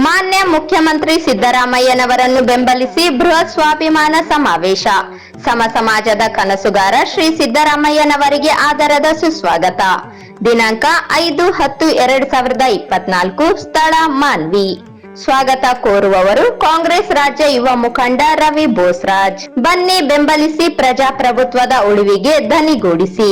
ಮಾನ್ಯ ಮುಖ್ಯಮಂತ್ರಿ ಸಿದ್ದರಾಮಯ್ಯನವರನ್ನು ಬೆಂಬಲಿಸಿ ಬೃಹತ್ ಸ್ವಾಭಿಮಾನ ಸಮಾವೇಶ. ಸಮಾಜದ ಕನಸುಗಾರ ಶ್ರೀ ಸಿದ್ದರಾಮಯ್ಯನವರಿಗೆ ಆದರದ ಸುಸ್ವಾಗತ. ದಿನಾಂಕ 5-10-2024. ಸ್ಥಳ ಮಾನ್ವಿ. ಸ್ವಾಗತ ಕೋರುವವರು ಕಾಂಗ್ರೆಸ್ ರಾಜ್ಯ ಯುವ ಮುಖಂಡ ರವಿ ಬೋಸ್ರಾಜ್. ಬನ್ನಿ ಬೆಂಬಲಿಸಿ ಪ್ರಜಾಪ್ರಭುತ್ವದ ಉಳಿವಿಗೆ ಧನಿಗೂಡಿಸಿ.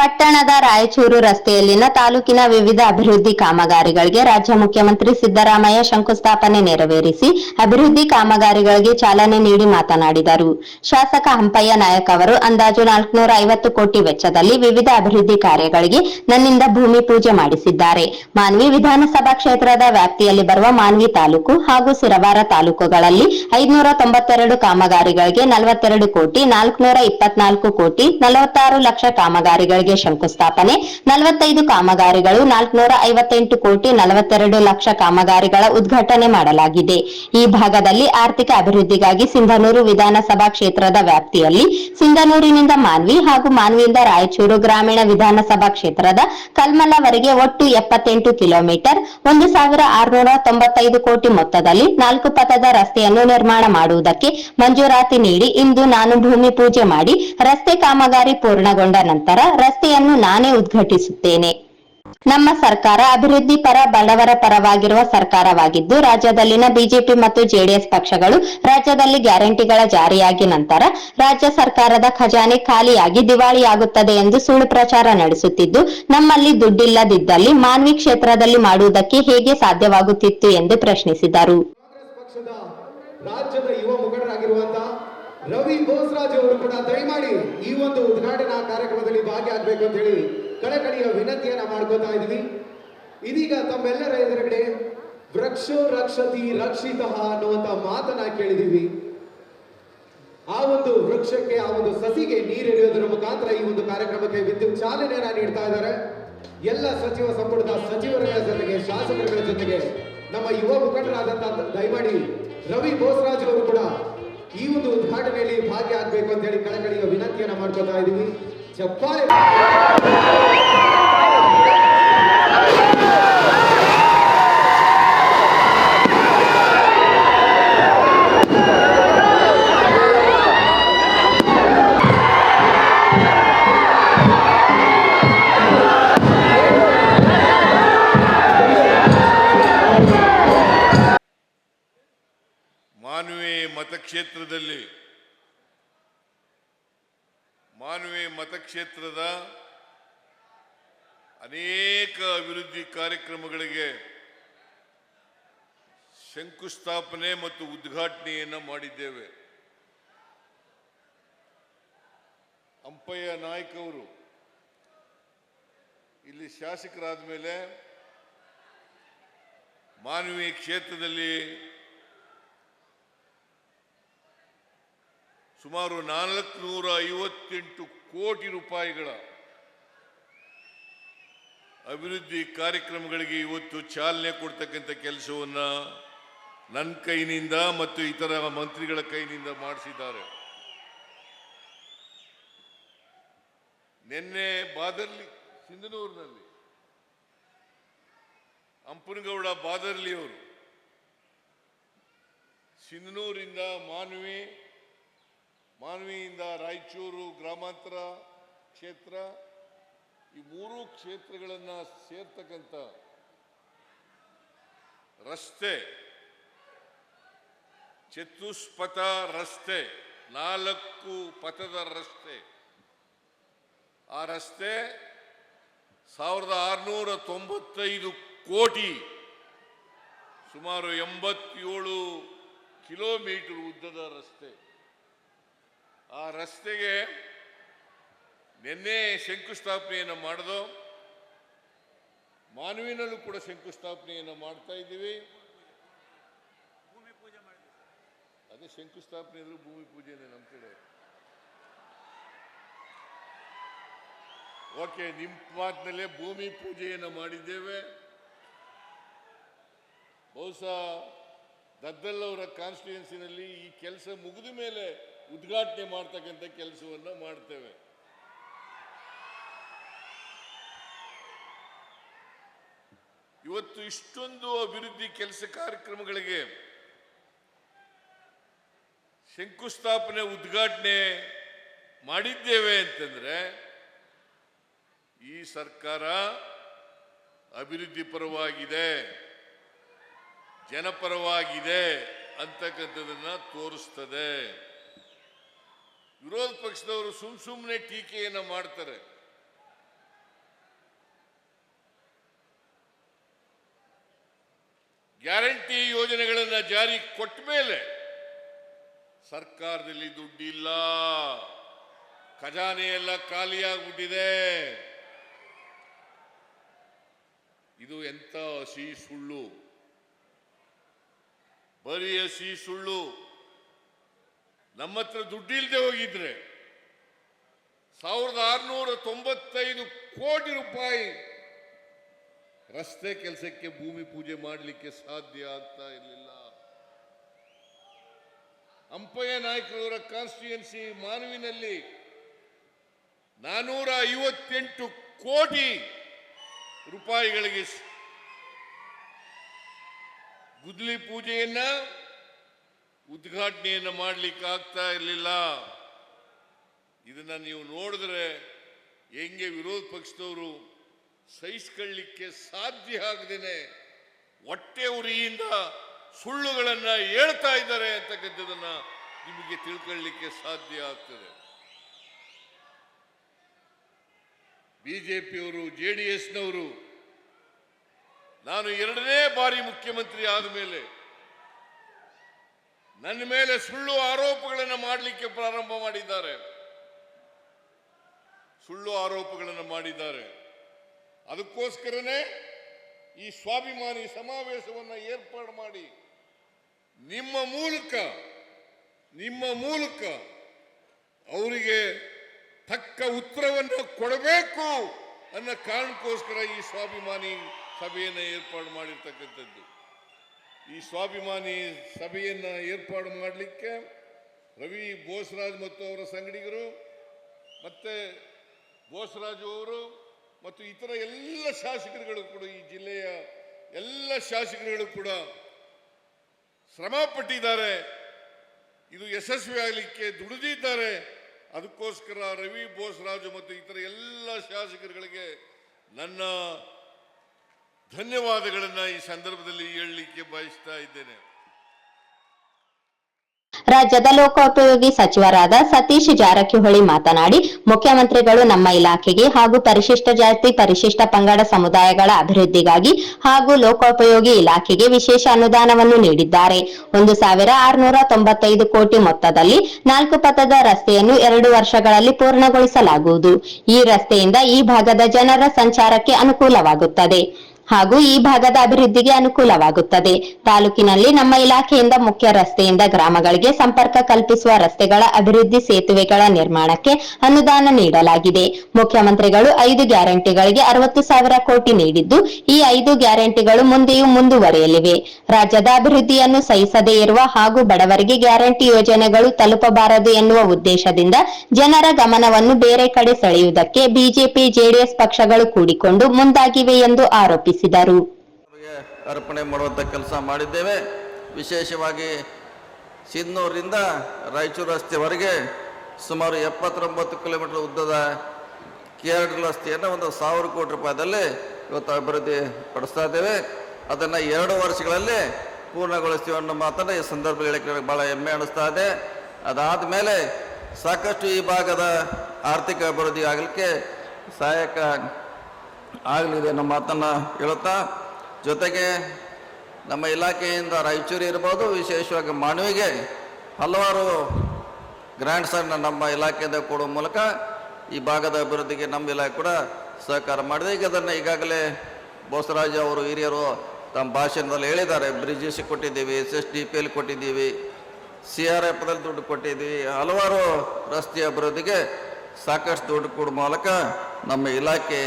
ಪಟ್ಟಣದ ರಾಯಚೂರು ರಸ್ತೆಯಲ್ಲಿನ ತಾಲೂಕಿನ ವಿವಿಧ ಅಭಿವೃದ್ಧಿ ಕಾಮಗಾರಿಗಳಿಗೆ ರಾಜ್ಯ ಮುಖ್ಯಮಂತ್ರಿ ಸಿದ್ದರಾಮಯ್ಯ ಶಂಕುಸ್ಥಾಪನೆ ನೆರವೇರಿಸಿ ಅಭಿವೃದ್ಧಿ ಕಾಮಗಾರಿಗಳಿಗೆ ಚಾಲನೆ ನೀಡಿ ಮಾತನಾಡಿದರು. ಶಾಸಕ ಹಂಪಯ್ಯ ನಾಯಕ್ ಅವರು ಅಂದಾಜು 450 ಕೋಟಿ ವೆಚ್ಚದಲ್ಲಿ ವಿವಿಧ ಅಭಿವೃದ್ಧಿ ಕಾರ್ಯಗಳಿಗೆ ನನ್ನಿಂದ ಭೂಮಿ ಪೂಜೆ ಮಾಡಿಸಿದ್ದಾರೆ. ಮಾನ್ವಿ ವಿಧಾನಸಭಾ ಕ್ಷೇತ್ರದ ವ್ಯಾಪ್ತಿಯಲ್ಲಿ ಬರುವ ಮಾನ್ವಿ ತಾಲೂಕು ಹಾಗೂ ಸಿರವಾರ ತಾಲೂಕುಗಳಲ್ಲಿ 592 ಕಾಮಗಾರಿಗಳಿಗೆ 42 ಕೋಟಿ, 424 ಕೋಟಿ 46 ಲಕ್ಷ ಕಾಮಗಾರಿಗಳಿಗೆ ಶಂಕುಸ್ಥಾಪನೆ, 45 ಕಾಮಗಾರಿಗಳು, 458 ಕೋಟಿ 42 ಲಕ್ಷ ಕಾಮಗಾರಿಗಳ ಉದ್ಘಾಟನೆ ಮಾಡಲಾಗಿದೆ. ಈ ಭಾಗದಲ್ಲಿ ಆರ್ಥಿಕ ಅಭಿವೃದ್ಧಿಗಾಗಿ ಸಿಂಧನೂರು ವಿಧಾನಸಭಾ ಕ್ಷೇತ್ರದ ವ್ಯಾಪ್ತಿಯಲ್ಲಿ ಸಿಂಧನೂರಿನಿಂದ ಮಾನ್ವಿ ಹಾಗೂ ಮಾನ್ವಿಯಿಂದ ರಾಯಚೂರು ಗ್ರಾಮೀಣ ವಿಧಾನಸಭಾ ಕ್ಷೇತ್ರದ ಕಲ್ಮಲವರೆಗೆ ಒಟ್ಟು 78 ಕಿಲೋಮೀಟರ್ 1695 ಕೋಟಿ ಮೊತ್ತದಲ್ಲಿ 4 ಪಥದ ರಸ್ತೆಯನ್ನು ನಿರ್ಮಾಣ ಮಾಡುವುದಕ್ಕೆ ಮಂಜೂರಾತಿ ನೀಡಿ ಇಂದು ನಾನು ಭೂಮಿ ಪೂಜೆ ಮಾಡಿ ರಸ್ತೆ ಕಾಮಗಾರಿ ಪೂರ್ಣಗೊಂಡ ನಂತರ ರಸ್ತೆಯನ್ನು ನಾನೇ ಉದ್ಘಾಟಿಸುತ್ತೇನೆ. ನಮ್ಮ ಸರ್ಕಾರ ಅಭಿವೃದ್ಧಿ ಪರ, ಬಡವರ ಪರವಾಗಿರುವ ಸರ್ಕಾರವಾಗಿದ್ದು, ರಾಜ್ಯದಲ್ಲಿನ ಬಿಜೆಪಿ ಮತ್ತು ಜೆಡಿಎಸ್ ಪಕ್ಷಗಳು ರಾಜ್ಯದಲ್ಲಿ ಗ್ಯಾರಂಟಿಗಳ ಜಾರಿಯಾಗಿ ನಂತರ ರಾಜ್ಯ ಸರ್ಕಾರದ ಖಜಾನೆ ಖಾಲಿಯಾಗಿ ದಿವಾಳಿಯಾಗುತ್ತದೆ ಎಂದು ಸುಳ್ಳು ಪ್ರಚಾರ ನಡೆಸುತ್ತಿದ್ದು, ನಮ್ಮಲ್ಲಿ ದುಡ್ಡಿಲ್ಲದಿದ್ದಲ್ಲಿ ಮಾನ್ವಿ ಕ್ಷೇತ್ರದಲ್ಲಿ ಮಾಡುವುದಕ್ಕೆ ಹೇಗೆ ಸಾಧ್ಯವಾಗುತ್ತಿತ್ತು ಎಂದು ಪ್ರಶ್ನಿಸಿದರು. ರಾಜ್ಯದ ಯುವ ಮುಖಂಡರಾಗಿರುವಂತಹ ರವಿ ಬೋಸ್ರಾಜ್ ಅವರು ಕೂಡ ದಯಮಾಡಿ ಈ ಒಂದು ಉದ್ಘಾಟನಾ ಕಾರ್ಯಕ್ರಮದಲ್ಲಿ ಭಾಗಿಯಾಗಬೇಕು ಅಂತ ಹೇಳಿ ಕಳಕಳಿಯ ವಿನಂತಿಯನ್ನ ಮಾಡ್ಕೋತಾ ಇದೀವಿ. ಇದೀಗ ತಮ್ಮೆಲ್ಲರ ಎದುರುಗಡೆ ವೃಕ್ಷೋ ರಕ್ಷತಿ ರಕ್ಷಿತ ಅನ್ನುವಂತ ಮಾತನ್ನ ಕೇಳಿದೀವಿ. ಆ ಒಂದು ವೃಕ್ಷಕ್ಕೆ, ಆ ಒಂದು ಸಸಿಗೆ ನೀರೆರೆಯೋದರ ಮುಖಾಂತರ ಈ ಒಂದು ಕಾರ್ಯಕ್ರಮಕ್ಕೆ ವಿದ್ಯುತ್ ಚಾಲನೆಯನ್ನ ನೀಡ್ತಾ ಇದ್ದಾರೆ. ಎಲ್ಲ ಸಚಿವ ಸಂಪುಟದ ಸಚಿವರುಗಳ ಜೊತೆಗೆ, ಶಾಸಕರುಗಳ ಜೊತೆಗೆ ನಮ್ಮ ಯುವ ಮುಖಂಡರಾದಂತಹ ದಯಮಾಡಿ ರವಿ ಬೋಸ್ರಾಜ್ ಅವರು ಕೂಡ ಈ ಒಂದು ಉದ್ಘಾಟನೆಯಲ್ಲಿ ಭಾಗಿಯಾಗಬೇಕು ಅಂತ ಹೇಳಿ ಕಳಕಳಿಯ ವಿನಂತಿಯನ್ನ ಮಾಡ್ಕೋತಾ ಇದೀವಿ. ಚಪ್ಪಾಳೆ. ಮಾನ್ವಿ ಮತಕ್ಷೇತ್ರದ ಅನೇಕ ಅಭಿವೃದ್ಧಿ ಕಾರ್ಯಕ್ರಮಗಳಿಗೆ ಶಂಕುಸ್ಥಾಪನೆ ಮತ್ತು ಉದ್ಘಾಟನೆಯನ್ನು ಮಾಡಿದ್ದೇವೆ. ಹಂಪಯ್ಯ ನಾಯಕ್ ಅವರು ಇಲ್ಲಿ ಶಾಸಕರಾದ ಮೇಲೆ ಮಾನ್ವಿ ಕ್ಷೇತ್ರದಲ್ಲಿ ಸುಮಾರು 458 ಕೋಟಿ ರೂಪಾಯಿಗಳ ಅಭಿವೃದ್ಧಿ ಕಾರ್ಯಕ್ರಮಗಳಿಗೆ ಇವತ್ತು ಚಾಲನೆ ಕೊಡ್ತಕ್ಕಂಥ ಕೆಲಸವನ್ನು ನನ್ನ ಕೈನಿಂದ ಮತ್ತು ಇತರ ಮಂತ್ರಿಗಳ ಕೈನಿಂದ ಮಾಡಿಸಿದ್ದಾರೆ. ನಿನ್ನೆ ಬಾದರ್ಲಿ, ಸಿಂಧನೂರಿನಲ್ಲಿ ಹಂಪನಗೌಡ ಬಾದರ್ಲಿ ಅವರು ಸಿಂಧನೂರಿಂದ ಮಾನ್ವಿಯಿಂದ ರಾಯಚೂರು ಗ್ರಾಮಾಂತರ ಕ್ಷೇತ್ರ, ಈ 3 ಕ್ಷೇತ್ರಗಳನ್ನು ಸೇರ್ತಕ್ಕಂಥ ರಸ್ತೆ, ಚತುಷ್ಪಥ ರಸ್ತೆ, 4 ಪಥದ ರಸ್ತೆ, ಆ ರಸ್ತೆ 1695 ಕೋಟಿ, ಸುಮಾರು 87 ಕಿಲೋಮೀಟರ್ ಉದ್ದದ ರಸ್ತೆ. ಆ ರಸ್ತೆಗೆ ನಿನ್ನೆ ಶಂಕುಸ್ಥಾಪನೆಯನ್ನು ಮಾಡಿದೋ, ಮಾನ್ವಿನಲ್ಲೂ ಕೂಡ ಶಂಕುಸ್ಥಾಪನೆಯನ್ನು ಮಾಡ್ತಾ ಇದ್ದೀವಿ. ಅದೇ ಶಂಕುಸ್ಥಾಪನೆ ಅಂದ್ರೆ ಭೂಮಿ ಪೂಜೆನೇ ನಮ್ಮ ಕಡೆ. ಓಕೆ, ನಿಮ್ಮ ಮಾತಿನಲ್ಲೇ ಭೂಮಿ ಪೂಜೆಯನ್ನು ಮಾಡಿದ್ದೇವೆ. ಬಹುಶಃ ದದ್ದಲ್ ಅವರ ಕಾನ್ಸ್ಟಿಟ್ಯೂನ್ಸಿನಲ್ಲಿ ಈ ಕೆಲಸ ಮುಗಿದ ಮೇಲೆ ಉದ್ಘಾಟನೆ ಮಾಡ್ತಕ್ಕಂಥ ಕೆಲಸವನ್ನು ಮಾಡ್ತೇವೆ. ಇವತ್ತು ಇಷ್ಟೊಂದು ಅಭಿವೃದ್ಧಿ ಕೆಲಸ ಕಾರ್ಯಕ್ರಮಗಳಿಗೆ ಶಂಕುಸ್ಥಾಪನೆ ಉದ್ಘಾಟನೆ ಮಾಡಿದ್ದೇವೆ ಅಂತಂದ್ರೆ ಈ ಸರ್ಕಾರ ಅಭಿವೃದ್ಧಿ ಪರವಾಗಿದೆ, ಜನಪರವಾಗಿದೆ ಅಂತಕ್ಕಂಥದನ್ನ ತೋರಿಸ್ತದೆ. ವಿರೋಧ ಪಕ್ಷದವರು ಸುಮ್ಮನೆ ಟೀಕೆಯನ್ನು ಮಾಡ್ತಾರೆ. ಗ್ಯಾರಂಟಿ ಯೋಜನೆಗಳನ್ನು ಜಾರಿ ಕೊಟ್ಟ ಮೇಲೆ ಸರ್ಕಾರದಲ್ಲಿ ದುಡ್ಡಿಲ್ಲ, ಖಜಾನೆ ಎಲ್ಲ ಖಾಲಿಯಾಗ್ಬಿಟ್ಟಿದೆ. ಇದು ಎಂತ ಹಸಿ ಸುಳ್ಳು, ಬರೀ ಹಸಿ ಸುಳ್ಳು. ನಮ್ಮ ಹತ್ರ ದುಡ್ಡಿಲ್ಲದೆ ಹೋಗಿದ್ರೆ 1695 ಕೋಟಿ ರೂಪಾಯಿ ರಸ್ತೆ ಕೆಲಸಕ್ಕೆ ಭೂಮಿ ಪೂಜೆ ಮಾಡಲಿಕ್ಕೆ ಸಾಧ್ಯ ಆಗ್ತಾ ಇರಲಿಲ್ಲ. ಅಂಪಯ್ಯ ನಾಯಕರವರ ಕಾನ್ಸ್ಟಿಟ್ಯೂನ್ಸಿ ಮಾನವಿನಲ್ಲಿ 458 ಕೋಟಿ ರೂಪಾಯಿಗಳಿಗೆ ಗುದ್ಲಿ ಪೂಜೆಯನ್ನ ಉದ್ಘಾಟನೆಯನ್ನು ಮಾಡಲಿಕ್ಕೆ ಆಗ್ತಾ ಇರಲಿಲ್ಲ. ಇದನ್ನ ನೀವು ನೋಡಿದ್ರೆ ಹೆಂಗೆ ವಿರೋಧ ಪಕ್ಷದವರು ಸಹಿಸಿಕೊಳ್ಳಲಿಕ್ಕೆ ಸಾಧ್ಯ ಆಗದೇನೆ ಹೊಟ್ಟೆ ಉರಿಯಿಂದ ಸುಳ್ಳುಗಳನ್ನ ಹೇಳ್ತಾ ಇದ್ದಾರೆ ಅಂತಕ್ಕಂಥದನ್ನ ನಿಮಗೆ ತಿಳ್ಕೊಳ್ಳಲಿಕ್ಕೆ ಸಾಧ್ಯ ಆಗ್ತದೆ. ಬಿಜೆಪಿಯವರು, ಜೆಡಿಎಸ್ನವರು ನಾನು 2ನೇ ಬಾರಿ ಮುಖ್ಯಮಂತ್ರಿ ಆದ ಮೇಲೆ ನನ್ನ ಮೇಲೆ ಸುಳ್ಳು ಆರೋಪಗಳನ್ನು ಮಾಡಲಿಕ್ಕೆ ಪ್ರಾರಂಭ ಮಾಡಿದ್ದಾರೆ. ಸುಳ್ಳು ಆರೋಪಗಳನ್ನು ಮಾಡಿದ್ದಾರೆ. ಅದಕ್ಕೋಸ್ಕರನೇ ಈ ಸ್ವಾಭಿಮಾನಿ ಸಮಾವೇಶವನ್ನು ಏರ್ಪಾಡು ಮಾಡಿ ನಿಮ್ಮ ಮೂಲಕ ಅವರಿಗೆ ತಕ್ಕ ಉತ್ತರವನ್ನು ಕೊಡಬೇಕು ಅನ್ನೋ ಕಾರಣಕ್ಕೋಸ್ಕರ ಈ ಸ್ವಾಭಿಮಾನಿ ಸಭೆಯನ್ನು ಏರ್ಪಾಡು ಮಾಡಿರ್ತಕ್ಕಂಥದ್ದು. ಈ ಸ್ವಾಭಿಮಾನಿ ಸಭೆಯನ್ನು ಏರ್ಪಾಡು ಮಾಡಲಿಕ್ಕೆ ರವಿ ಬೋಸರಾಜ್ ಮತ್ತು ಅವರ ಸಂಗಡಿಗರು, ಮತ್ತೆ ಬೋಸರಾಜು ಅವರು ಮತ್ತು ಇತರ ಎಲ್ಲ ಶಾಸಕರುಗಳು ಕೂಡ, ಈ ಜಿಲ್ಲೆಯ ಎಲ್ಲ ಶಾಸಕರುಗಳು ಕೂಡ ಶ್ರಮ ಪಟ್ಟಿದ್ದಾರೆ. ಇದು ಯಶಸ್ವಿ ಆಗಲಿಕ್ಕೆ ದುಡಿದಿದ್ದಾರೆ. ಅದಕ್ಕೋಸ್ಕರ ರವಿ ಬೋಸರಾಜು ಮತ್ತು ಇತರ ಎಲ್ಲ ಶಾಸಕರುಗಳಿಗೆ ನನ್ನ ಧನ್ಯವಾದಗಳನ್ನು ಈ ಸಂದರ್ಭದಲ್ಲಿ ಹೇಳಲಿಕ್ಕೆ ಬಯಸ್ತಾ ಇದ್ದೇನೆ. ರಾಜ್ಯದ ಲೋಕೋಪಯೋಗಿ ಸಚಿವರಾದ ಸತೀಶ್ ಜಾರಕಿಹೊಳಿ ಮಾತನಾಡಿ, ಮುಖ್ಯಮಂತ್ರಿಗಳು ನಮ್ಮ ಇಲಾಖೆಗೆ ಹಾಗೂ ಪರಿಶಿಷ್ಟ ಜಾತಿ ಪರಿಶಿಷ್ಟ ಪಂಗಡ ಸಮುದಾಯಗಳ ಅಭಿವೃದ್ಧಿಗಾಗಿ ಹಾಗೂ ಲೋಕೋಪಯೋಗಿ ಇಲಾಖೆಗೆ ವಿಶೇಷ ಅನುದಾನವನ್ನು ನೀಡಿದ್ದಾರೆ. 1695 ಕೋಟಿ ಮೊತ್ತದಲ್ಲಿ 4 ಪಥದ ರಸ್ತೆಯನ್ನು 2 ವರ್ಷಗಳಲ್ಲಿ ಪೂರ್ಣಗೊಳಿಸಲಾಗುವುದು. ಈ ರಸ್ತೆಯಿಂದ ಈ ಭಾಗದ ಜನರ ಸಂಚಾರಕ್ಕೆ ಅನುಕೂಲವಾಗುತ್ತದೆ ಹಾಗೂ ಈ ಭಾಗದ ಅಭಿವೃದ್ಧಿಗೆ ಅನುಕೂಲವಾಗುತ್ತದೆ. ತಾಲೂಕಿನಲ್ಲಿ ನಮ್ಮ ಇಲಾಖೆಯಿಂದ ಮುಖ್ಯ ರಸ್ತೆಯಿಂದ ಗ್ರಾಮಗಳಿಗೆ ಸಂಪರ್ಕ ಕಲ್ಪಿಸುವ ರಸ್ತೆಗಳ ಅಭಿವೃದ್ಧಿ, ಸೇತುವೆಗಳ ನಿರ್ಮಾಣಕ್ಕೆ ಅನುದಾನ ನೀಡಲಾಗಿದೆ. ಮುಖ್ಯಮಂತ್ರಿಗಳು 5 ಗ್ಯಾರಂಟಿಗಳಿಗೆ 60,000 ಕೋಟಿ ನೀಡಿದ್ದು, ಈ 5 ಗ್ಯಾರಂಟಿಗಳು ಮುಂದೆಯೂ ಮುಂದುವರಿಯಲಿವೆ. ರಾಜ್ಯದ ಅಭಿವೃದ್ಧಿಯನ್ನು ಸಹಿಸದೇ ಇರುವ ಹಾಗೂ ಬಡವರಿಗೆ ಗ್ಯಾರಂಟಿ ಯೋಜನೆಗಳು ತಲುಪಬಾರದು ಎನ್ನುವ ಉದ್ದೇಶದಿಂದ ಜನರ ಗಮನವನ್ನು ಬೇರೆ ಕಡೆ ಸೆಳೆಯುವುದಕ್ಕೆ ಬಿಜೆಪಿ, ಜೆಡಿಎಸ್ ಪಕ್ಷಗಳು ಕೂಡಿಕೊಂಡು ಮುಂದಾಗಿವೆ ಎಂದು ಆರೋಪಿಸಿದರು. ಅರ್ಪಣೆ ಮಾಡುವಂಥ ಕೆಲಸ ಮಾಡಿದ್ದೇವೆ. ವಿಶೇಷವಾಗಿ ಸಿಂಧನೂರಿನಿಂದ ರಾಯಚೂರು ರಸ್ತೆವರೆಗೆ ಸುಮಾರು 79 ಕಿಲೋಮೀಟರ್ ಉದ್ದದ KRD ರಸ್ತೆಯನ್ನು 1,000 ಕೋಟಿ ರೂಪಾಯಿದಲ್ಲಿ ಇವತ್ತು ಅಭಿವೃದ್ಧಿ ಪಡಿಸ್ತಾ ಇದ್ದೇವೆ. ಅದನ್ನು 2 ವರ್ಷಗಳಲ್ಲಿ ಪೂರ್ಣಗೊಳಿಸ್ತೀವಿ ಅನ್ನೋ ಮಾತನ್ನು ಈ ಸಂದರ್ಭದಲ್ಲಿ ಹೇಳಕ್ಕೆ ಭಾಳ ಹೆಮ್ಮೆ ಅನಿಸ್ತಾ ಇದೆ. ಅದಾದ ಮೇಲೆ ಸಾಕಷ್ಟು ಈ ಭಾಗದ ಆರ್ಥಿಕ ಅಭಿವೃದ್ಧಿ ಆಗಲಿಕ್ಕೆ ಸಹಾಯಕ ಆಗಲಿದೆ ಅನ್ನೋ ಮಾತನ್ನು ಹೇಳುತ್ತಾ, ಜೊತೆಗೆ ನಮ್ಮ ಇಲಾಖೆಯಿಂದ ರಾಯಚೂರು ಇರ್ಬೋದು, ವಿಶೇಷವಾಗಿ ಮಾನವಿಗೆ ಹಲವಾರು ಗ್ರ್ಯಾಂಟ್ಸನ್ನು ನಮ್ಮ ಇಲಾಖೆಯಿಂದ ಕೊಡುವ ಮೂಲಕ ಈ ಭಾಗದ ಅಭಿವೃದ್ಧಿಗೆ ನಮ್ಮ ಇಲಾಖೆ ಕೂಡ ಸಹಕಾರ ಮಾಡಿದೆ. ಈಗ ಅದನ್ನು ಈಗಾಗಲೇ ಬೋಸರಾಜ್ ಅವರು ಹಿರಿಯರು ತಮ್ಮ ಭಾಷಣದಲ್ಲಿ ಹೇಳಿದ್ದಾರೆ. ಬ್ರಿಡ್ಜಸ್ ಕೊಟ್ಟಿದ್ದೀವಿ, SSDPL ಕೊಟ್ಟಿದ್ದೀವಿ, CRFದಲ್ಲಿ ದುಡ್ಡು ಕೊಟ್ಟಿದ್ದೀವಿ. ಹಲವಾರು ರಸ್ತೆ ಅಭಿವೃದ್ಧಿಗೆ ಸಾಕಷ್ಟು ದುಡ್ಡು ಕೊಡುವ ಮೂಲಕ ನಮ್ಮ ಇಲಾಖೆ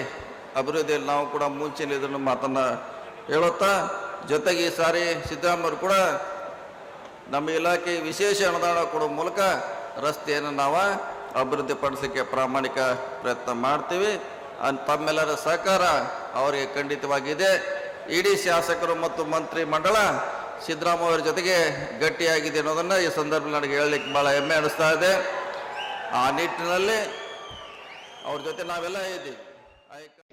ಅಭಿವೃದ್ಧಿಯಲ್ಲಿ ನಾವು ಕೂಡ ಮುಂಚಿನ ಮಾತನ್ನು ಹೇಳುತ್ತಾ, ಜೊತೆಗೆ ಈ ಸಾರಿ ಸಿದ್ದರಾಮಯ್ಯರು ಕೂಡ ನಮ್ಮ ಇಲಾಖೆ ವಿಶೇಷ ಅನುದಾನ ಕೊಡುವ ಮೂಲಕ ರಸ್ತೆಯನ್ನು ನಾವು ಅಭಿವೃದ್ಧಿಪಡಿಸೋಕ್ಕೆ ಪ್ರಾಮಾಣಿಕ ಪ್ರಯತ್ನ ಮಾಡ್ತೀವಿ. ತಮ್ಮೆಲ್ಲರ ಸಹಕಾರ ಅವರಿಗೆ ಖಂಡಿತವಾಗಿದೆ. ಇಡೀ ಶಾಸಕರು ಮತ್ತು ಮಂತ್ರಿ ಮಂಡಳ ಸಿದ್ದರಾಮಯ್ಯ ಅವರ ಜೊತೆಗೆ ಗಟ್ಟಿಯಾಗಿದೆ ಅನ್ನೋದನ್ನು ಈ ಸಂದರ್ಭದಲ್ಲಿ ನನಗೆ ಹೇಳಲಿಕ್ಕೆ ಭಾಳ ಹೆಮ್ಮೆ ಅನಿಸ್ತಾ ಇದೆ. ಆ ನಿಟ್ಟಿನಲ್ಲಿ ಅವ್ರ ಜೊತೆ ನಾವೆಲ್ಲ ಇದ್ದೀವಿ.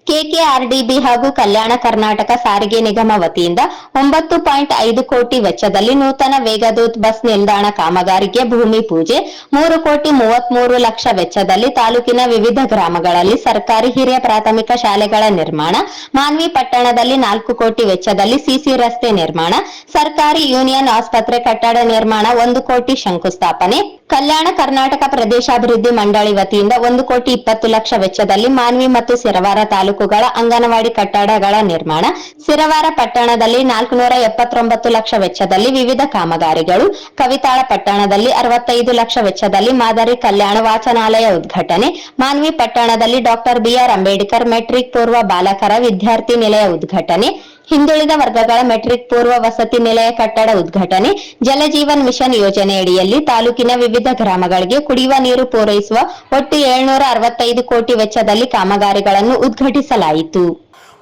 ಕೆಕೆಆರ್ಡಿಬಿ ಹಾಗೂ ಕಲ್ಯಾಣ ಕರ್ನಾಟಕ ಸಾರಿಗೆ ನಿಗಮ ವತಿಯಿಂದ 9.5 ಕೋಟಿ ವೆಚ್ಚದಲ್ಲಿ ನೂತನ ವೇಗದೂತ್ ಬಸ್ ನಿಲ್ದಾಣ ಕಾಮಗಾರಿಗೆ ಭೂಮಿ ಪೂಜೆ, 3.33 ಲಕ್ಷ ವೆಚ್ಚದಲ್ಲಿ ತಾಲೂಕಿನ ವಿವಿಧ ಗ್ರಾಮಗಳಲ್ಲಿ ಸರ್ಕಾರಿ ಹಿರಿಯ ಪ್ರಾಥಮಿಕ ಶಾಲೆಗಳ ನಿರ್ಮಾಣ, ಮಾನ್ವಿ ಪಟ್ಟಣದಲ್ಲಿ 4 ಕೋಟಿ ವೆಚ್ಚದಲ್ಲಿ ಸಿಸಿ ರಸ್ತೆ ನಿರ್ಮಾಣ, ಸರ್ಕಾರಿ ಯೂನಿಯನ್ ಆಸ್ಪತ್ರೆ ಕಟ್ಟಡ ನಿರ್ಮಾಣ 1 ಕೋಟಿ ಶಂಕುಸ್ಥಾಪನೆ, ಕಲ್ಯಾಣ ಕರ್ನಾಟಕ ಪ್ರದೇಶಾಭಿವೃದ್ಧಿ ಮಂಡಳಿ ವತಿಯಿಂದ 1,20,00,000 ವೆಚ್ಚದಲ್ಲಿ ಮಾನ್ವಿ ಮತ್ತು ಸಿರವಾರ ತಾಲೂಕುಗಳ ಅಂಗನವಾಡಿ ಕಟ್ಟಡಗಳ ನಿರ್ಮಾಣ, ಸಿರವಾರ ಪಟ್ಟಣದಲ್ಲಿ 479 ಲಕ್ಷ ವೆಚ್ಚದಲ್ಲಿ ವಿವಿಧ ಕಾಮಗಾರಿಗಳು, ಕವಿತಾಳ ಪಟ್ಟಣದಲ್ಲಿ 65 ಲಕ್ಷ ವೆಚ್ಚದಲ್ಲಿ ಮಾದರಿ ಕಲ್ಯಾಣ ವಾಚನಾಲಯ ಉದ್ಘಾಟನೆ, ಮಾನ್ವಿ ಪಟ್ಟಣದಲ್ಲಿ ಡಾಕ್ಟರ್ ಬಿಆರ್ ಅಂಬೇಡ್ಕರ್ ಮೆಟ್ರಿಕ್ ಪೂರ್ವ ಬಾಲಕರ ವಿದ್ಯಾರ್ಥಿ ನಿಲಯ ಉದ್ಘಾಟನೆ, ಹಿಂದುಳಿದ ವರ್ಗಗಳ ಮೆಟ್ರಿಕ್ ಪೂರ್ವ ವಸತಿ ನಿಲಯ ಕಟ್ಟಡ ಉದ್ಘಾಟನೆ, ಜಲಜೀವನ್ ಮಿಷನ್ ಯೋಜನೆಯಡಿಯಲ್ಲಿ ತಾಲೂಕಿನ ವಿವಿಧ ಗ್ರಾಮಗಳಿಗೆ ಕುಡಿಯುವ ನೀರು ಪೂರೈಸುವ ಒಟ್ಟು 765 ಕೋಟಿ ವೆಚ್ಚದಲ್ಲಿ ಕಾಮಗಾರಿಗಳನ್ನು ಉದ್ಘಾಟಿಸಲಾಯಿತು.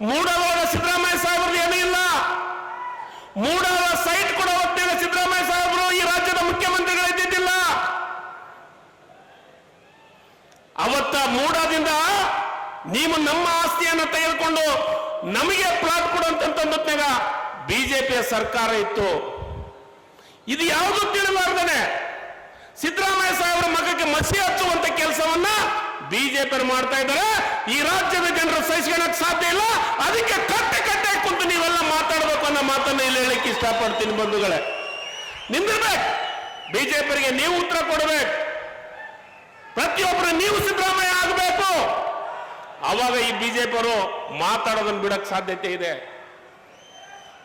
ಮೂಡಲದ ಸಿದ್ದರಾಮಯ್ಯ ಸಾಹೇಬರು ಏನೂ ಇಲ್ಲ. ಮೂಡಲ ಸೈಟ್ ಕೂಡ ಒತ್ತಿಲ್ಲ ಸಿದ್ದರಾಮಯ್ಯ ಸಾಹೇಬರು. ಈ ರಾಜ್ಯದ ಮುಖ್ಯಮಂತ್ರಿಗಳು ಇದ್ದಿದ್ದಿಲ್ಲ. ಅವತ್ತ ಮೂಡದಿಂದ ನೀವು ನಮ್ಮ ಆಸ್ತಿಯನ್ನು ತೆಗೆದುಕೊಂಡು ನಮಗೆ ಪ್ಲಾಟ್ ಕೊಡುವಂತಂದಾಗ ಬಿಜೆಪಿಯ ಸರ್ಕಾರ ಇತ್ತು. ಇದು ಯಾವುದು ತಿಳಿಲಾರ್ದೇನೆ ಸಿದ್ದರಾಮಯ್ಯ ಸಾಹೇಬರ ಮಗಕ್ಕೆ ಮಸಿ ಹಚ್ಚುವಂತ ಕೆಲಸವನ್ನ ಬಿಜೆಪಿ ಮಾಡ್ತಾ ಇದ್ದಾರೆ. ಈ ರಾಜ್ಯದ ಜನರು ಸಹಿಸಿಕೊಳ್ಳಕ್ಕೆ ಸಾಧ್ಯ ಇಲ್ಲ. ಅದಕ್ಕೆ ಕಟ್ಟೆ ಕುಂತು ನೀವೆಲ್ಲ ಮಾತಾಡಬೇಕು ಅನ್ನೋ ಮಾತನ್ನ ಇಲ್ಲಿ ಹೇಳಕ್ಕೆ ಇಷ್ಟಪಡ್ತೀನಿ. ಬಂಧುಗಳೇ, ನಿಂದಿರ್ಬೇಕು. ಬಿಜೆಪಿಗೆ ನೀವು ಉತ್ತರ ಕೊಡಬೇಕು. ಪ್ರತಿಯೊಬ್ಬರು ನೀವು ಸಿದ್ದರಾಮಯ್ಯ ಆಗಬೇಕು. ಅವಾಗ ಈ ಬಿಜೆಪಿಯವರು ಮಾತಾಡೋದನ್ನು ಬಿಡಕ್ ಸಾಧ್ಯತೆ ಇದೆ.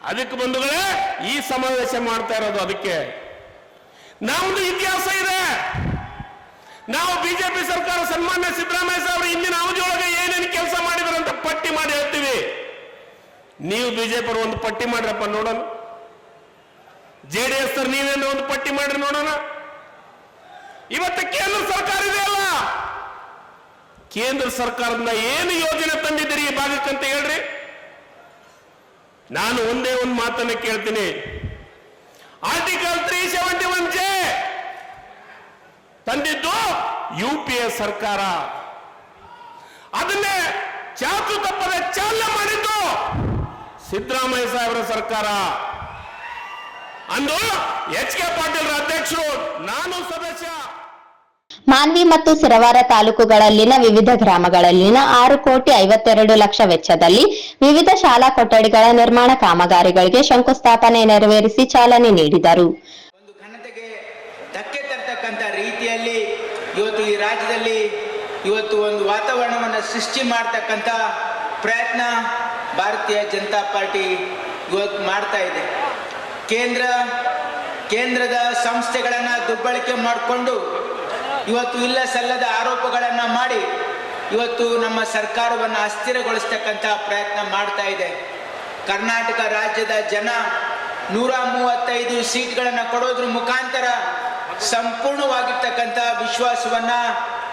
ಅದಕ್ಕೆ ಬಂಧುಗಳೇ ಈ ಸಮಾವೇಶ ಮಾಡ್ತಾ ಇರೋದು. ಅದಕ್ಕೆ ನಮ್ದು ಇತಿಹಾಸ ಇದೆ. ನಾವು ಬಿಜೆಪಿ ಸರ್ಕಾರ ಸನ್ಮಾನ್ಯ ಸಿದ್ದರಾಮಯ್ಯ ಸಾಹೇಬರು ಇಂದಿನ ಅವಧಿಯೊಳಗೆ ಏನೇನು ಕೆಲಸ ಮಾಡಿದ್ರು ಅಂತ ಪಟ್ಟಿ ಮಾಡಿ ಹೇಳ್ತೀವಿ. ನೀವು ಬಿಜೆಪಿ ಒಂದು ಪಟ್ಟಿ ಮಾಡ್ರಪ್ಪ ನೋಡೋಣ. ಜೆಡಿಎಸ್ ನೀವೇನು ಒಂದು ಪಟ್ಟಿ ಮಾಡ್ರಿ ನೋಡೋಣ. ಇವತ್ತು ಕೇಂದ್ರ ಸರ್ಕಾರ ಇದೆಯಲ್ಲ, ಕೇಂದ್ರ ಸರ್ಕಾರದಿಂದ ಏನು ಯೋಜನೆ ತಂದಿದ್ದೀರಿ ಈ ಭಾಗಕ್ಕಂತ ಹೇಳ್ರಿ. ನಾನು ಒಂದೇ ಒಂದು ಮಾತನ್ನ ಕೇಳ್ತೀನಿ. ಆರ್ಟಿಕಲ್ 371J ತಂದಿದ್ದು UPA ಸರ್ಕಾರ. ಅದನ್ನೇ ಚಾಚು ತಪ್ಪದೆ ಚಾಲನೆ ಮಾಡಿದ್ದು ಸಿದ್ದರಾಮಯ್ಯ ಸಾಹೇಬರ ಸರ್ಕಾರ. ಅಂದು HK ಪಾಟೀಲ್ ಅಧ್ಯಕ್ಷರು, ನಾನು ಸದಸ್ಯ. ಮಾನ್ವಿ ಮತ್ತು ಸಿರವಾರ ತಾಲೂಕುಗಳಲ್ಲಿನ ವಿವಿಧ ಗ್ರಾಮಗಳಲ್ಲಿನ 6,52,00,000 ವೆಚ್ಚದಲ್ಲಿ ವಿವಿಧ ಶಾಲಾ ಕೊಠಡಿಗಳ ನಿರ್ಮಾಣ ಕಾಮಗಾರಿಗಳಿಗೆ ಶಂಕುಸ್ಥಾಪನೆ ನೆರವೇರಿಸಿ ಚಾಲನೆ ನೀಡಿದರು. ಒಂದು ಘನತೆಗೆ ಧಕ್ಕೆ ತರ್ತಕ್ಕಂಥ ರೀತಿಯಲ್ಲಿ ಇವತ್ತು ಈ ರಾಜ್ಯದಲ್ಲಿ ಇವತ್ತು ಒಂದು ವಾತಾವರಣವನ್ನು ಸೃಷ್ಟಿ ಮಾಡತಕ್ಕಂಥ ಪ್ರಯತ್ನ ಭಾರತೀಯ ಜನತಾ ಪಾರ್ಟಿ ಇವತ್ತು ಮಾಡ್ತಾ ಇದೆ. ಕೇಂದ್ರದ ಸಂಸ್ಥೆಗಳನ್ನು ದುರ್ಬಳಕೆ ಮಾಡಿಕೊಂಡು ಇವತ್ತು ಇಲ್ಲ ಸಲ್ಲದ ಆರೋಪಗಳನ್ನು ಮಾಡಿ ಇವತ್ತು ನಮ್ಮ ಸರ್ಕಾರವನ್ನು ಅಸ್ಥಿರಗೊಳಿಸ್ತಕ್ಕಂಥ ಪ್ರಯತ್ನ ಮಾಡ್ತಾ ಇದೆ. ಕರ್ನಾಟಕ ರಾಜ್ಯದ ಜನ 135 ಸೀಟ್ಗಳನ್ನು ಕೊಡೋದ್ರ ಮುಖಾಂತರ ಸಂಪೂರ್ಣವಾಗಿರ್ತಕ್ಕಂಥ ವಿಶ್ವಾಸವನ್ನ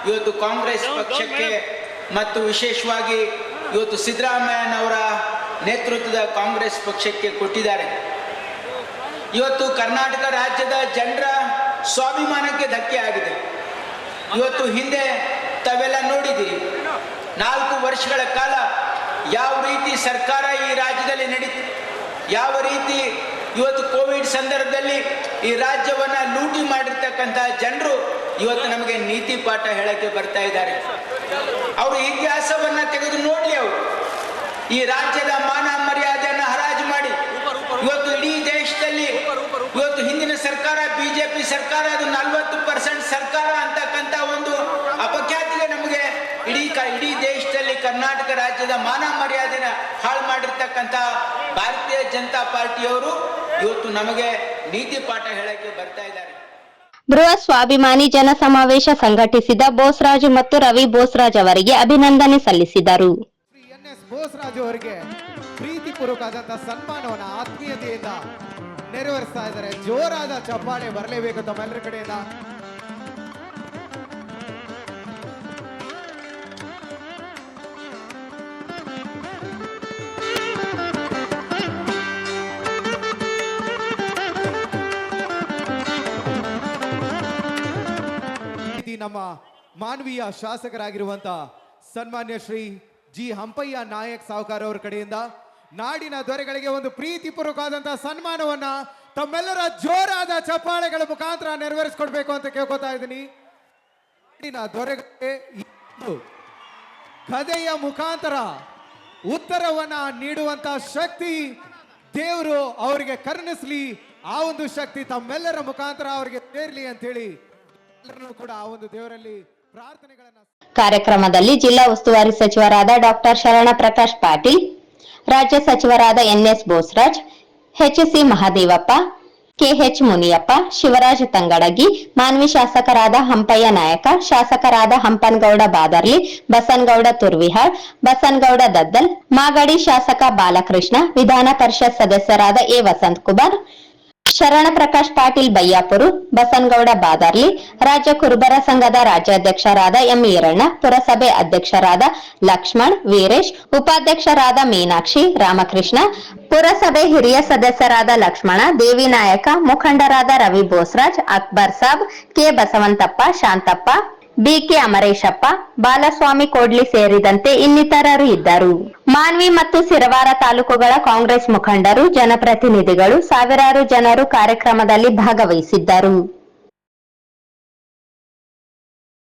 ಇವತ್ತು ಕಾಂಗ್ರೆಸ್ ಪಕ್ಷಕ್ಕೆ ಮತ್ತು ವಿಶೇಷವಾಗಿ ಇವತ್ತು ಸಿದ್ದರಾಮಯ್ಯನವರ ನೇತೃತ್ವದ ಕಾಂಗ್ರೆಸ್ ಪಕ್ಷಕ್ಕೆ ಕೊಟ್ಟಿದ್ದಾರೆ. ಇವತ್ತು ಕರ್ನಾಟಕ ರಾಜ್ಯದ ಜನರ ಸ್ವಾಭಿಮಾನಕ್ಕೆ ಧಕ್ಕೆ ಆಗಿದೆ. ಇವತ್ತು ಹಿಂದೆ ತಾವೆಲ್ಲ ನೋಡಿದ್ದೀರಿ, 4 ವರ್ಷಗಳ ಕಾಲ ಯಾವ ರೀತಿ ಸರ್ಕಾರ ಈ ರಾಜ್ಯದಲ್ಲಿ ನಡೀತು, ಯಾವ ರೀತಿ ಇವತ್ತು ಕೋವಿಡ್ ಸಂದರ್ಭದಲ್ಲಿ ಈ ರಾಜ್ಯವನ್ನ ಲೂಟಿ ಮಾಡಿರ್ತಕ್ಕಂಥ ಜನರು ಇವತ್ತು ನಮಗೆ ನೀತಿ ಪಾಠ ಹೇಳಕ್ಕೆ ಬರ್ತಾ ಇದ್ದಾರೆ. ಅವರು ಇತಿಹಾಸವನ್ನ ತೆಗೆದು ನೋಡ್ಲಿ. ಅವರು ಈ ರಾಜ್ಯದ ಮಾನ ಮರ್ಯಾದೆಯನ್ನು ಹರಾಜು ಮಾಡಿ ಇವತ್ತು ಇಡೀ ದೇಶದಲ್ಲಿ ಇವತ್ತು ಹಿಂದಿನ ಸರ್ಕಾರ ಬಿಜೆಪಿ ಸರ್ಕಾರ ಅದು 40% ಸರ್ಕಾರ ಅಂತಕ್ಕಂಥ ಒಂದು ಅಪಖ್ಯಾತಿಗೆ ನಮಗೆ ಇಡೀ ದೇಶದಲ್ಲಿ ಕರ್ನಾಟಕ ರಾಜ್ಯದ ಮಾನ ಮರ್ಯಾದೆನ ಹಾಳು ಮಾಡಿರ್ತಕ್ಕಂಥ ಭಾರತೀಯ ಜನತಾ ಪಾರ್ಟಿಯವರು ಇವತ್ತು ನಮಗೆ ನೀತಿ ಪಾಠ ಹೇಳಕ್ಕೆ ಬರ್ತಾ ಇದ್ದಾರೆ. ಬೃಹತ್ ಸ್ವಾಭಿಮಾನಿ ಜನ ಸಮಾವೇಶ ಸಂಘಟಿಸಿದ ಬೋಸರಾಜು ಮತ್ತು ರವಿ ಬೋಸರಾಜ್ ಅವರಿಗೆ ಅಭಿನಂದನೆ ಸಲ್ಲಿಸಿದರು. NS ಬೋಸರಾಜು ಅವರಿಗೆ ಪ್ರೀತಿಪೂರ್ವಕವಾದಂತಹ ಸನ್ಮಾನವನ್ನ ಆತ್ಮೀಯತೆಯಿಂದ ನೆರವೇರಿಸ್ತಾ ಇದ್ದಾರೆ. ಜೋರಾದ ಚಪ್ಪಾಳೆ ಬರಲೇಬೇಕು ತಮ್ಮೆಲ್ಲರ ಕಡೆಯಿಂದ. ನಮ್ಮ ಮಾನವೀಯ ಶಾಸಕರಾಗಿರುವಂತ ಸನ್ಮಾನ್ಯ ಶ್ರೀ ಜಿ ಹಂಪಯ್ಯ ನಾಯಕ್ ಸಾವುಕಾರ ಅವರ ಕಡೆಯಿಂದ ನಾಡಿನ ದೊರೆಗಳಿಗೆ ಒಂದು ಪ್ರೀತಿಪೂರ್ವಕವಾದಂತಹ ಸನ್ಮಾನವನ್ನ ತಮ್ಮೆಲ್ಲರ ಜೋರಾದ ಚಪ್ಪಾಳೆಗಳ ಮುಖಾಂತರ ನೆರವೇರಿಸಿಕೊಡ್ಬೇಕು ಅಂತ ಕೇಳ್ಕೊತಾ ಇದ್ದೀನಿ. ನಾಡಿನ ದೊರೆಗಳಿಗೆ ಕಥೆಯ ಮುಖಾಂತರ ಉತ್ತರವನ್ನ ನೀಡುವಂತ ಶಕ್ತಿ ದೇವರು ಅವರಿಗೆ ಕರುಣಿಸ್ಲಿ. ಆ ಒಂದು ಶಕ್ತಿ ತಮ್ಮೆಲ್ಲರ ಮುಖಾಂತರ ಅವರಿಗೆ ಸೇರ್ಲಿ ಅಂತ ಹೇಳಿ ಎಲ್ಲರೂ ಕೂಡ ಆ ಒಂದು ದೇವರಲ್ಲಿ ಪ್ರಾರ್ಥನೆಗಳನ್ನ. ಕಾರ್ಯಕ್ರಮದಲ್ಲಿ ಜಿಲ್ಲಾ ಉಸ್ತುವಾರಿ ಸಚಿವರಾದ ಡಾಕ್ಟರ್ ಶರಣ ಪ್ರಕಾಶ್ ಪಾಟೀಲ್, ರಾಜ್ಯ ಸಚಿವರಾದ NS Boseraju, HC Mahadevappa, KH Muniyappa, Shivaraj Tangadagi, Manvi ಶಾಸಕರಾದ ಹಂಪಯ್ಯ ನಾಯಕ, ಶಾಸಕರಾದ ಹಂಪನಗೌಡ ಬಾದರ್ಲಿ, ಬಸನಗೌಡ ತುರ್ವಿಹಾಳ್, ಬಸನಗೌಡ ದದ್ದಲ್, ಮಾಗಡಿ ಶಾಸಕ ಬಾಲಕೃಷ್ಣ, ವಿಧಾನ ಪರಿಷತ್ ಸದಸ್ಯರಾದ ಎ ವಸಂತ್ ಕುಮಾರ್, ಶರಣ ಪ್ರಕಾಶ್ ಪಾಟೀಲ್ ಬಯ್ಯಾಪುರು, ಬಸನಗೌಡ ಬಾದರ್ಲಿ, ರಾಜ್ಯ ಕುರುಬರ ಸಂಘದ ರಾಜ್ಯಾಧ್ಯಕ್ಷರಾದ ಎಂ ಈರಣ್ಣ, ಪುರಸಭೆ ಅಧ್ಯಕ್ಷರಾದ ಲಕ್ಷ್ಮಣ್, ವೀರೇಶ್, ಉಪಾಧ್ಯಕ್ಷರಾದ ಮೀನಾಕ್ಷಿ, ರಾಮಕೃಷ್ಣ, ಪುರಸಭೆ ಹಿರಿಯ ಸದಸ್ಯರಾದ ಲಕ್ಷ್ಮಣ, ದೇವಿ ನಾಯಕ, ಮುಖಂಡರಾದ ರವಿ ಬೋಸರಾಜ್, ಅಕ್ಬರ್ ಸಾಬ್, ಕೆ ಬಸವಂತಪ್ಪ, ಶಾಂತಪ್ಪ, ಬಿಕೆ ಅಮರೇಶಪ್ಪ, ಬಾಲಸ್ವಾಮಿ ಕೋಡ್ಲಿ ಸೇರಿದಂತೆ ಇನ್ನಿತರರು ಇದ್ದರು. ಮಾನ್ವಿ ಮತ್ತು ಸಿರವಾರ ತಾಲೂಕುಗಳ ಕಾಂಗ್ರೆಸ್ ಮುಖಂಡರು, ಜನಪ್ರತಿನಿಧಿಗಳು, ಸಾವಿರಾರು ಜನರು ಕಾರ್ಯಕ್ರಮದಲ್ಲಿ ಭಾಗವಹಿಸಿದ್ದರು.